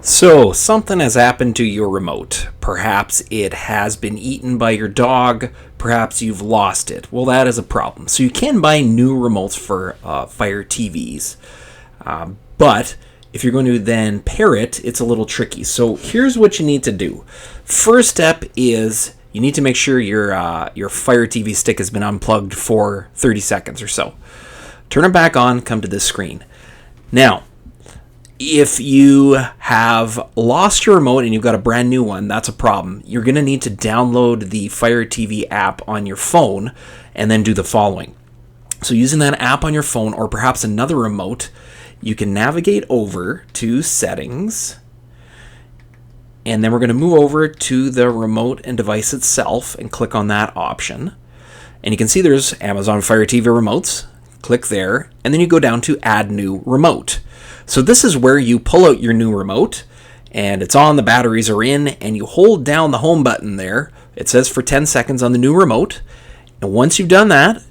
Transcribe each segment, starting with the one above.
So, something has happened to your remote. Perhaps it has been eaten by your dog. Perhaps you've lost it. Well, that is a problem. So, you can buy new remotes for Fire TVs. But if you're going to then pair it, it's a little tricky. So, here's what you need to do. First step is you need to make sure your Fire TV stick has been unplugged for 30 seconds or so. Turn it back on, come to this screen. Now, if you have lost your remote and you've got a brand new one, that's a problem. You're going to need to download the Fire TV app on your phone and then do the following. So using that app on your phone or perhaps another remote, you can navigate over to Settings, and then we're going to move over to the remote and device itself and click on that option. And you can see there's Amazon Fire TV remotes. Click there, and then you go down to Add New Remote. So this is where you pull out your new remote, and it's on, the batteries are in, and you hold down the home button there. It says for 10 seconds on the new remote, and once you've done that,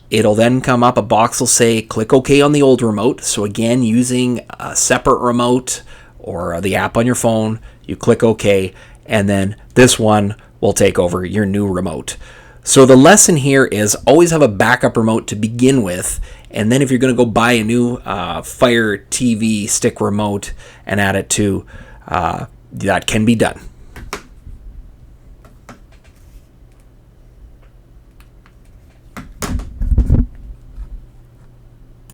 it'll then come up, a box will say click OK on the old remote. So again, using a separate remote or the app on your phone, you click OK, and then this one will take over your new remote. So the lesson here is always have a backup remote to begin with, and then if you're going to go buy a new Fire TV stick remote and add it to, that can be done.